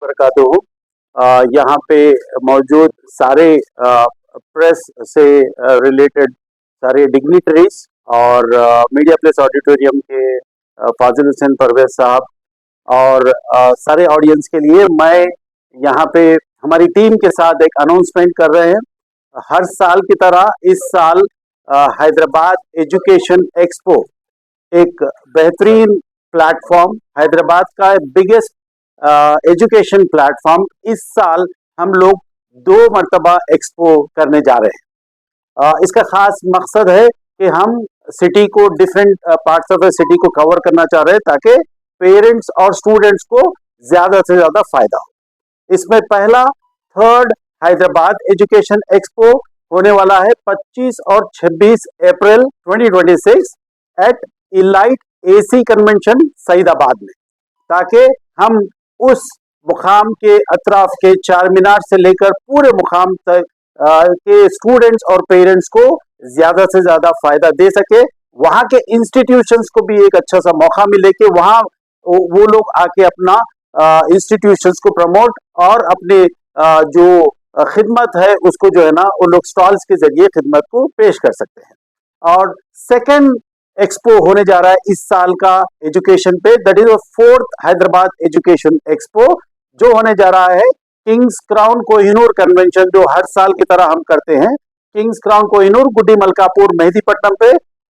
वबरकातुहू। यहाँ पे मौजूद सारे प्रेस से रिलेटेड सारे डिग्निटरीज और मीडिया प्लेस ऑडिटोरियम के फाजिल हुसैन परवेज साहब और सारे ऑडियंस के लिए मैं यहाँ पे हमारी टीम के साथ एक अनाउंसमेंट कर रहे हैं। हर साल की तरह इस साल हैदराबाद एजुकेशन एक्सपो एक बेहतरीन प्लेटफॉर्म, हैदराबाद का बिगेस्ट एजुकेशन प्लेटफॉर्म, इस साल हम लोग 2 मरतबा एक्सपो करने जा रहे हैं। इसका खास मकसद है कि हम सिटी को different parts of the city को कवर करना चाह रहे हैं ताकि पेरेंट्स और स्टूडेंट्स को ज़्यादा से ज़्यादा फायदा हो। इसमें पहला थर्ड हैदराबाद एजुकेशन एक्सपो होने वाला है 25 और 26 April 2026 at Elite AC convention Saidabad में, ताकि हम उस मुकाम के अतराफ के चार मीनार से लेकर पूरे मुकाम तक के स्टूडेंट्स और पेरेंट्स को ज्यादा से ज्यादा फायदा दे सके। वहाँ के इंस्टीट्यूशंस को भी एक अच्छा सा मौका मिले कि वहाँ वो लोग आके अपना इंस्टीट्यूशंस को प्रमोट और अपने जो खिदमत है उसको जो है ना वो लोग स्टॉल्स के जरिए खिदमत को पेश कर सकते हैं। और सेकंड एक्सपो होने जा रहा है इस साल का एजुकेशन पे, that is 4th Hyderabad education expo, जो होने जा रहा है किंग्स क्राउन कोहिनूर कन्वेंशन, जो हर साल की तरह हम करते हैं। किंग्स क्राउन कोहिनूर, गुड्डी मलकापुर, मेहदीपट्टनम पे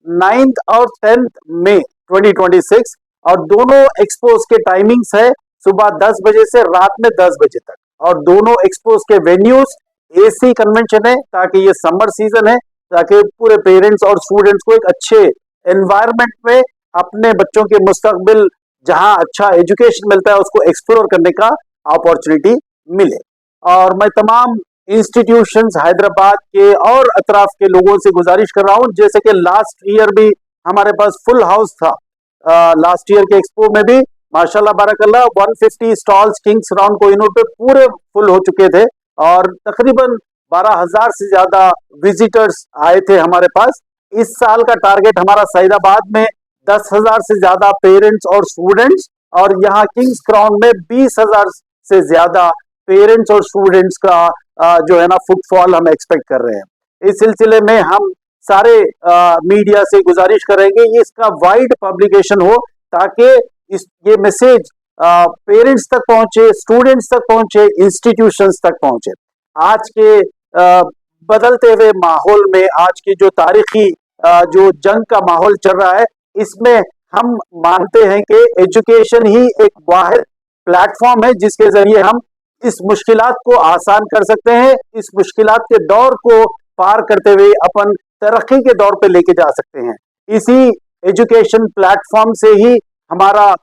9th और 10th मई 2026। और दोनों एक्सपोज के टाइमिंग्स है सुबह 10 बजे से रात में 10 बजे तक, और दोनों एक्सपोज के वेन्यूज एसी कन्वेंशन है, ताकि ये समर सीजन है, ताकि पूरे पेरेंट्स और स्टूडेंट्स को एक अच्छे एनवायरनमेंट में अपने बच्चों के मुस्तकबिल जहां अच्छा एजुकेशन मिलता है उसको एक्सप्लोर करने का अपॉर्चुनिटी मिले। और मैं तमाम इंस्टीट्यूशंस हैदराबाद के और अतराफ के लोगों से गुजारिश कर रहा हूं, जैसे कि लास्ट ईयर भी हमारे पास फुल हाउस था। लास्ट ईयर के एक्सपो में भी माशाल्लाह बारकल्लाह 150 स्टॉल्स किंग्स क्राउन कोहिनूर पे पूरे फुल हो चुके थे, और तकरीबन 12,000 से ज्यादा विजिटर्स आए थे हमारे पास। इस साल का टारगेट हमारा सईदाबाद में 10,000 से ज्यादा पेरेंट्स और स्टूडेंट्स, और यहाँ किंग्स क्राउन में 20,000 से ज्यादा पेरेंट्स और स्टूडेंट्स का जो है ना फुटफॉल हम एक्सपेक्ट कर रहे हैं। इस सिलसिले में हम सारे मीडिया से गुजारिश करेंगे ये इसका वाइड पब्लिकेशन हो, ताकि ये मैसेज पेरेंट्स तक पहुंचे, स्टूडेंट्स तक पहुंचे, इंस्टीट्यूशंस तक पहुंचे। आज के बदलते हुए माहौल में, आज की जो तारीखी जो जंग का माहौल चल रहा है, इसमें हम मानते हैं कि एजुकेशन ही एक वाहिद प्लेटफॉर्म है जिसके जरिए हम इस मुश्किलात को आसान कर सकते हैं, इस मुश्किलात के दौर को पार करते हुए अपन तरक्की के दौर पे लेके जा सकते हैं। इसी एजुकेशन प्लेटफॉर्म से ही हमारा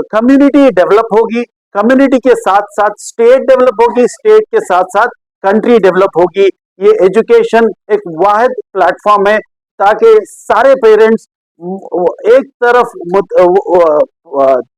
कम्युनिटी डेवलप होगी, कम्युनिटी के साथ साथ स्टेट डेवलप होगी, स्टेट के साथ साथ कंट्री डेवलप होगी। ये एजुकेशन एक वाहिद प्लेटफॉर्म है ताकि सारे पेरेंट्स एक तरफ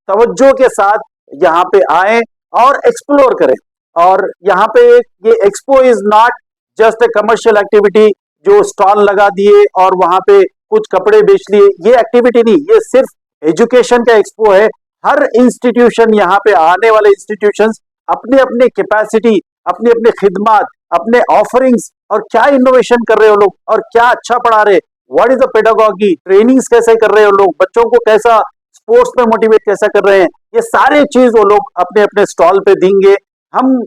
तवज्जो के साथ यहाँ पे आए और एक्सप्लोर करें। और यहाँ पे ये expo is not just a commercial activity, जो स्टॉल लगा दिए और वहां पे कुछ कपड़े बेच लिए, ये एक्टिविटी नहीं, ये सिर्फ एजुकेशन का एक्सपो है। हर इंस्टीट्यूशन, यहाँ पे आने वाले इंस्टीट्यूशंस अपनी अपनी कैपेसिटी, अपनी अपनी खिदमत, अपने ऑफरिंग्स और क्या इनोवेशन कर रहे हो लोग, और क्या अच्छा पढ़ा रहे, what is the pedagogy, trainings कैसे कर रहे हो लोग, बच्चों को कैसा स्पोर्ट्स में मोटिवेट कैसा कर रहे हैं, ये सारे चीज वो लोग अपने अपने स्टॉल पे देंगे। हम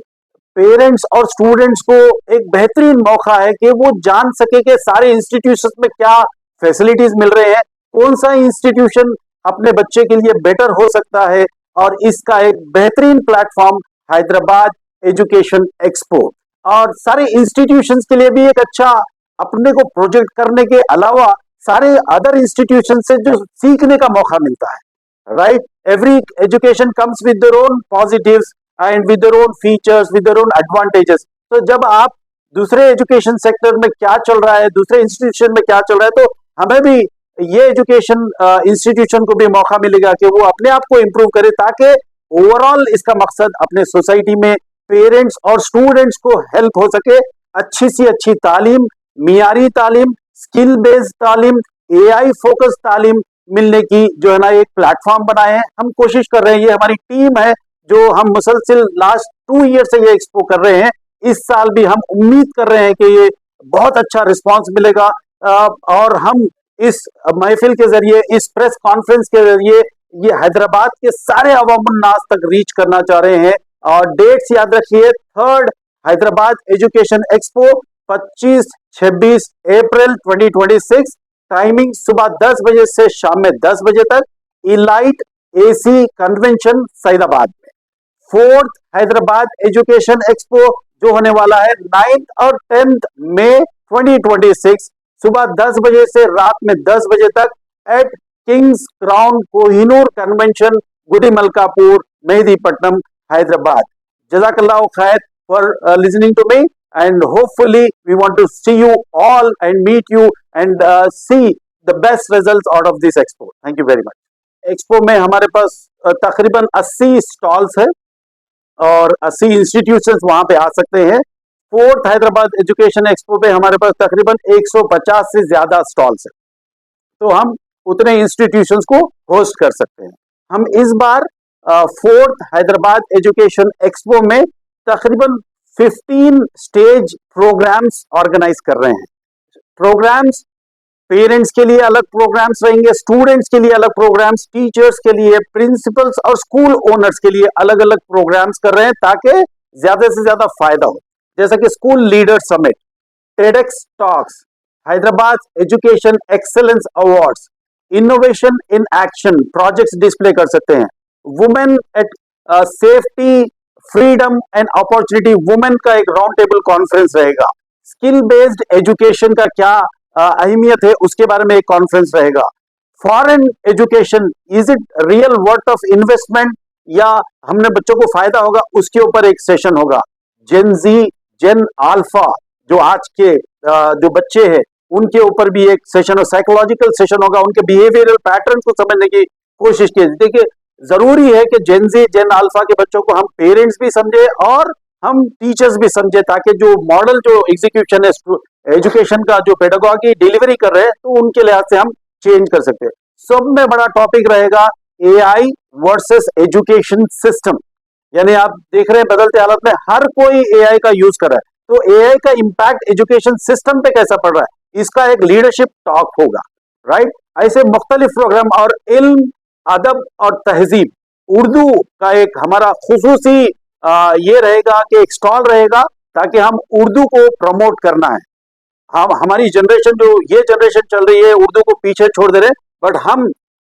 पेरेंट्स और स्टूडेंट्स को एक बेहतरीन मौका है कि वो जान सके कि सारे इंस्टीट्यूशंस में क्या फैसिलिटीज मिल रहे हैं, कौन सा इंस्टीट्यूशन अपने बच्चे के लिए बेटर हो सकता है। और इसका एक बेहतरीन प्लेटफॉर्म हैदराबाद एजुकेशन एक्सपो, और सारे इंस्टीट्यूशंस के लिए भी एक अच्छा अपने को प्रोजेक्ट करने के अलावा सारे अदर इंस्टीट्यूशन से जो सीखने का मौका मिलता है। Right, every education comes with their own positives and with their own features, with their own advantages. तो जब आप दूसरे एजुकेशन सेक्टर में क्या चल रहा है, दूसरे इंस्टीट्यूशन में क्या चल रहा है, तो हमें भी ये एजुकेशन इंस्टीट्यूशन को भी मौका मिलेगा कि वो अपने आप को इम्प्रूव करे, ताकि ओवरऑल इसका मकसद अपने सोसाइटी में पेरेंट्स और स्टूडेंट्स को हेल्प हो सके। अच्छी सी अच्छी तालीम, मियारी तालीम, स्किल बेस्ड तालीम, एआई फोकस तालीम मिलने की जो है ना एक प्लेटफॉर्म बनाए हैं। हम कोशिश कर रहे हैं, ये हमारी टीम है जो हम मुसलसिल लास्ट 2 ईयर से ये एक्सपो कर रहे हैं, इस साल भी हम उम्मीद कर रहे हैं कि ये बहुत अच्छा रिस्पांस मिलेगा। और हम इस महफिल के जरिए, इस प्रेस कॉन्फ्रेंस के जरिए ये हैदराबाद के सारे अवामुन्नास तक रीच करना चाह रहे हैं। और डेट्स याद रखिए, थर्ड हैदराबाद एजुकेशन एक्सपो 25-26 अप्रैल 2026, टाइमिंग सुबह 10 बजे से शाम में 10 बजे तक, इलाइट एसी कन्वेंशन सईदाबाद में। फोर्थ हैदराबाद एजुकेशन एक्सपो जो होने वाला है 9th और 10th मई 2026, सुबह 10 बजे से रात में 10 बजे तक at King's Crown Kohinoor convention, Gudimalkapur, Mehdipatnam, Hyderabad. जज़ाकल्लाह खैर for listening to me, and hopefully we want to see you all and meet you and see the best results out of this expo. Thank you very much. Expo में हमारे पास तकरीबन 80 stalls है और 80 institutions वहां पे आ सकते हैं। Fourth Hyderabad education expo पे हमारे पास तकरीबन 150 से ज्यादा स्टॉल्स है, तो हम उतने इंस्टीट्यूशंस को होस्ट कर सकते हैं। हम इस बार फोर्थ हैदराबाद एजुकेशन एक्सपो में तकरीबन 15 स्टेज प्रोग्राम्स ऑर्गेनाइज कर रहे हैं। प्रोग्राम्स पेरेंट्स के लिए अलग प्रोग्राम्स रहेंगे, स्टूडेंट्स के लिए अलग प्रोग्राम्स, टीचर्स के लिए, प्रिंसिपल्स और स्कूल ओनर्स के लिए अलग अलग प्रोग्राम्स कर रहे हैं ताकि ज्यादा से ज्यादा फायदा हो। जैसा कि school leader summit, TEDx talks, Hyderabad education excellence awards, innovation in action projects display कर सकते हैं। Women at safety, freedom and opportunity women का एक राउंड टेबल कॉन्फ्रेंस रहेगा। स्किल बेस्ड एजुकेशन का क्या अहमियत है उसके बारे में एक कॉन्फ्रेंस रहेगा। Foreign education, is it real worth of investment या हमने बच्चों को फायदा होगा, उसके ऊपर एक सेशन होगा। जेन जी, जेन अल्फा जो आज के जो बच्चे हैं उनके ऊपर भी एक सेशन और साइकोलॉजिकल सेशन होगा, उनके बिहेवियरल पैटर्न को समझने की कोशिश की। देखिए जरूरी है कि जेन जी, जेन अल्फा के बच्चों को हम पेरेंट्स भी समझे और हम टीचर्स भी समझे, ताकि जो मॉडल जो एग्जीक्यूशन है एजुकेशन का, जो पेडागॉजी डिलीवरी कर रहे हैं, तो उनके लिहाज से हम चेंज कर सकते हैं। सब में बड़ा टॉपिक रहेगा एआई वर्सेस एजुकेशन सिस्टम। यानी आप देख रहे हैं बदलते हालत में हर कोई एआई का यूज कर रहा है, तो एआई का इंपैक्ट एजुकेशन सिस्टम पे कैसा पड़ रहा है, इसका एक लीडरशिप टॉक होगा, राइट। ऐसे मुख्तलिफ प्रोग्राम और इल्म, अदब और तहजीब, उर्दू का एक हमारा खुसूसी ये रहेगा कि एक स्टॉल रहेगा ताकि हम उर्दू को प्रमोट करना है। हम हमारी जनरेशन, जो ये जनरेशन चल रही है, उर्दू को पीछे छोड़ दे रहे हैं, बट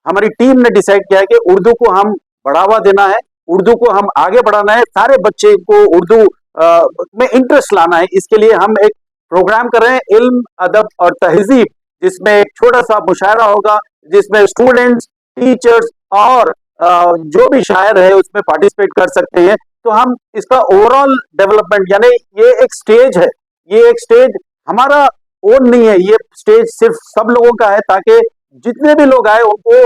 हमारी टीम ने डिसाइड किया है कि उर्दू को हम बढ़ावा देना है, उर्दू को हम आगे बढ़ाना है, सारे बच्चे को उर्दू में इंटरेस्ट लाना है। इसके लिए हम एक प्रोग्राम कर रहे हैं इल्म, अदब और तहजीब, जिसमें एक छोटा सा मुशायरा होगा, जिसमें स्टूडेंट्स, टीचर्स और जो भी शायर है उसमें पार्टिसिपेट कर सकते हैं। तो हम इसका ओवरऑल डेवलपमेंट, यानी ये एक स्टेज है, ये एक स्टेज हमारा ओन नहीं है, ये स्टेज सिर्फ सब लोगों का है ताकि जितने भी लोग आए उनको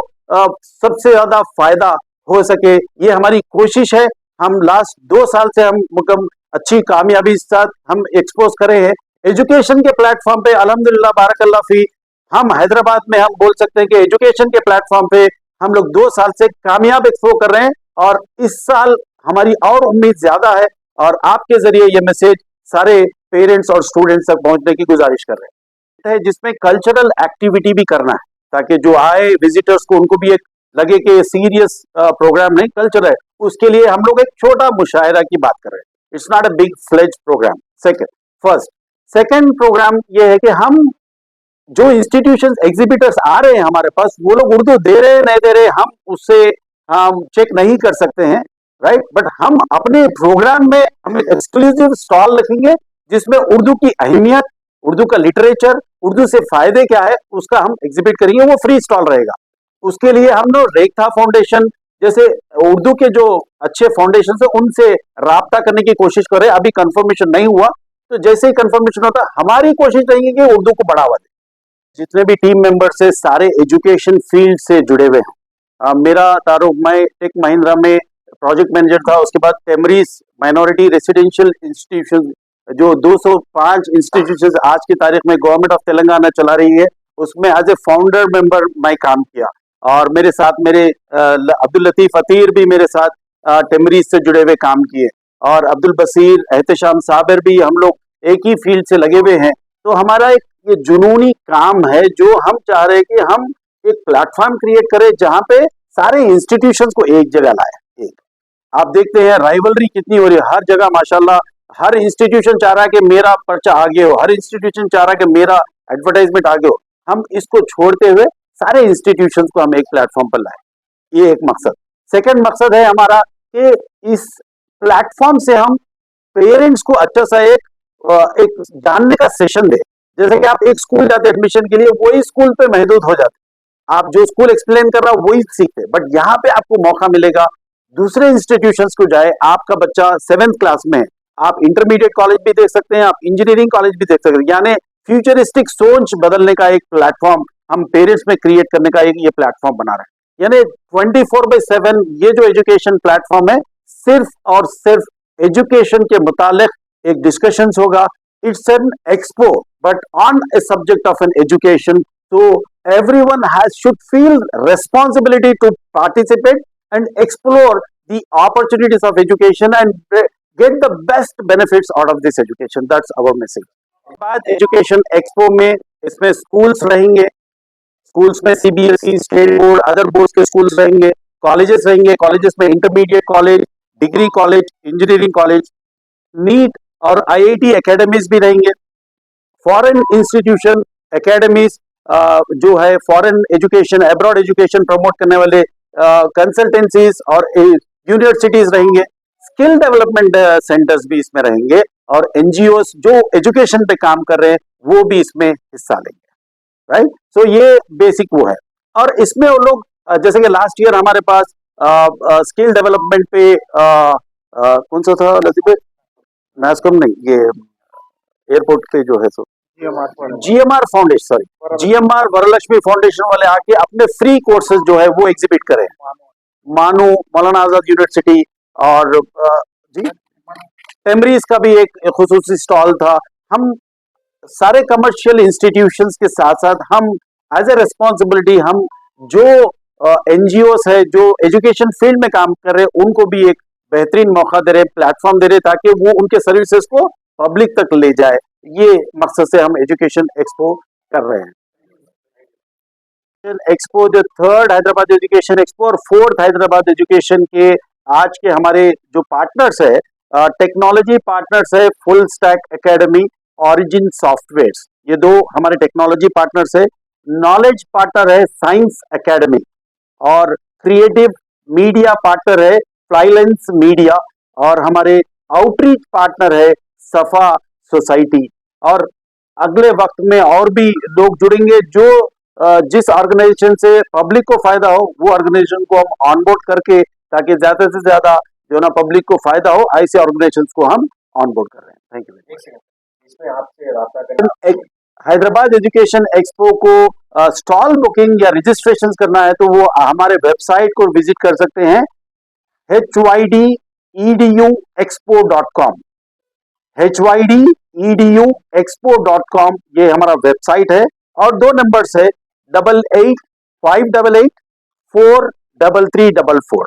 सबसे ज्यादा फायदा हो सके। ये हमारी कोशिश है। हम लास्ट 2 साल से हम अच्छी कामयाबी के साथ हम एक्सपोज करे हैं एजुकेशन के प्लेटफॉर्म पे। अल्हम्दुलिल्लाह, बारकल्लाह फी, हम हैदराबाद में हम बोल सकते हैं कि एजुकेशन के प्लेटफॉर्म पे हम लोग 2 साल से कामयाब एक्सपो कर रहे हैं, और इस साल हमारी और उम्मीद ज्यादा है, और आपके जरिए ये मैसेज सारे पेरेंट्स और स्टूडेंट्स तक पहुंचने की गुजारिश कर रहे हैं, जिसमें कल्चरल एक्टिविटी भी करना है ताकि जो आए विजिटर्स को उनको भी एक लगे कि सीरियस प्रोग्राम नहीं, कल्चर है। उसके लिए हम लोग एक छोटा मुशायरा की बात कर रहे हैं, it's not a big fledge program. Second program ये है कि हम जो इंस्टीट्यूशन एग्जिबिटर्स आ रहे हैं हमारे पास, वो लोग उर्दू दे रहे हैं नहीं दे रहे, हम उससे हम चेक नहीं कर सकते हैं, राइट। बट हम अपने प्रोग्राम में हम एक्सक्लूसिव स्टॉल रखेंगे जिसमें उर्दू की अहमियत, उर्दू का लिटरेचर, उर्दू से फायदे क्या है, उसका हम एग्जिबिट करेंगे। वो फ्री स्टॉल रहेगा। उसके लिए हम लोग रेखा फाउंडेशन जैसे उर्दू के जो अच्छे फाउंडेशन है उनसे राब्ता करने की कोशिश करें। अभी कंफर्मेशन नहीं हुआ, तो जैसे ही कंफर्मेशन होता हमारी कोशिश रहेगी कि उर्दू को बढ़ावा दें। जितने भी टीम मेंबर्स है सारे एजुकेशन फील्ड से जुड़े हुए हैं। मेरा तारुफ, मैं टेक महिंद्रा में प्रोजेक्ट मैनेजर था, उसके बाद टेमरीज माइनॉरिटी रेसिडेंशियल इंस्टीट्यूशन जो 205 इंस्टीट्यूशन आज की तारीख में गवर्नमेंट ऑफ तेलंगाना चला रही है, उसमें एज ए फाउंडर मेंबर मैं काम किया, और मेरे साथ मेरे अब्दुल लतीफ अतीर भी मेरे साथ टेमरीज से जुड़े हुए काम किए, और अब्दुल बसीर, एहतशाम साबिर भी हम लोग एक ही फील्ड से लगे हुए हैं। तो हमारा एक ये जुनूनी काम है जो हम चाह रहे हैं कि हम एक प्लेटफॉर्म क्रिएट करें जहां पे सारे इंस्टीट्यूशंस को एक जगह लाए। एक आप देखते हैं राइवलरी कितनी हो रही है हर जगह माशाल्लाह। हर इंस्टीट्यूशन चाह रहा है कि मेरा पर्चा आगे हो, हर इंस्टीट्यूशन चाह रहा है कि मेरा एडवर्टाइजमेंट आगे हो। हम इसको छोड़ते हुए सारे इंस्टीट्यूशंस को हम एक प्लेटफॉर्म पर लाए, ये एक मकसद। सेकंड मकसद है हमारा कि इस प्लेटफॉर्म से हम पेरेंट्स को अच्छा सा एक जानने का सेशन दे। जैसे कि आप एक स्कूल जाते एडमिशन के लिए, वही स्कूल पे महदूद हो जाते, आप जो स्कूल एक्सप्लेन कर रहा वही सीखते, बट यहाँ पे आपको मौका मिलेगा दूसरे इंस्टीट्यूशंस को जाए। आपका बच्चा 7th क्लास में है, आप इंटरमीडिएट कॉलेज भी देख सकते हैं, आप इंजीनियरिंग कॉलेज भी देख सकते हैं। यानी फ्यूचरिस्टिक सोच बदलने का एक प्लेटफॉर्म हम पेरेंट्स में क्रिएट करने का एक ये प्लेटफॉर्म बना रहे हैं। यानी 24/7 ये जो एजुकेशन प्लेटफॉर्म है, सिर्फ और सिर्फ एजुकेशन के मुतालिक एक डिस्कशंस होगा। It's an expo but on a subject of an education, so everyone should feel responsibility to participate and explore the opportunities of education and get the best benefits out of this education. That's our message. बाद education expo में इसमें schools रहेंगे, schools में CBSE, state board, other board के schools रहेंगे, colleges रहेंगे, colleges में intermediate college, degree college, engineering college, NEET और आईआईटी एकेडमीज भी रहेंगे, फॉरेन इंस्टीट्यूशन एकेडमीज जो है foreign education, abroad education promote करने वाले कंसल्टेंसीज और यूनिवर्सिटीज रहेंगे, स्किल डेवलपमेंट सेंटर्स भी इसमें रहेंगे, और एनजीओ जो एजुकेशन पे काम कर रहे हैं वो भी इसमें हिस्सा लेंगे। राइट, सो ये बेसिक वो है। और इसमें वो लोग जैसे कि लास्ट ईयर हमारे पास स्किल डेवलपमेंट पे कौन सा था लतीफ, नास्कॉम नहीं, ये एयरपोर्ट पे जो है सो GMR foundation, sorry GMR Varalakshmi foundation वाले आके अपने फ्री कोर्सेज जो है वो एग्जिबिट करें। मानू, मौलाना आजाद यूनिवर्सिटी और जी टेमरीज का भी एक खुसूसी स्टॉल था। हम सारे कमर्शियल इंस्टीट्यूशंस के साथ साथ हम एज ए रेस्पॉन्सिबिलिटी हम जो एनजीओस है जो एजुकेशन फील्ड में काम कर रहे हैं उनको भी एक बेहतरीन मौका दे रहे, प्लेटफॉर्म दे रहे, ताकि वो उनके सर्विसेज को पब्लिक तक ले जाए। ये मकसद से हम एजुकेशन एक्सपो कर रहे हैं। एक्सपो जो 3rd हैदराबाद एजुकेशन एक्सपो और 4th हैदराबाद एजुकेशन के आज के हमारे जो पार्टनर्स है, टेक्नोलॉजी पार्टनर्स है full stack academy, origin softwares, ये दो हमारे टेक्नोलॉजी पार्टनर्स है। नॉलेज पार्टनर है साइंस एकेडमी, और क्रिएटिव मीडिया पार्टनर है फ्लाइलेंस मीडिया, और हमारे आउटरीच पार्टनर है सफा सोसाइटी। और अगले वक्त में और भी लोग जुड़ेंगे जो जिस ऑर्गेनाइजेशन से पब्लिक को फायदा हो वो ऑर्गेनाइजेशन को हम ऑनबोर्ड करके, ताकि ज्यादा से ज्यादा जो ना पब्लिक को फायदा हो, ऐसे ऑर्गेनाइजेशन को हम ऑनबोर्ड कर रहे हैं। Thank you. इसमें आपसे राब्ता करना, हैदराबाद एजुकेशन एक्सपो को स्टॉल बुकिंग या रजिस्ट्रेशन करना है तो वो हमारे वेबसाइट को विजिट कर सकते हैं, hydedexpo.com, hydedexpo.com ये हमारा वेबसाइट है। और 2 नंबर्स है 8858843344,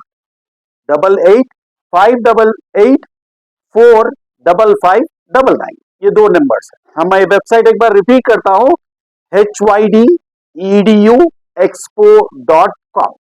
8858845599, ये 2 नंबर्स है। हमारी वेबसाइट एक बार रिपीट करता हूं, hydedexpo.com।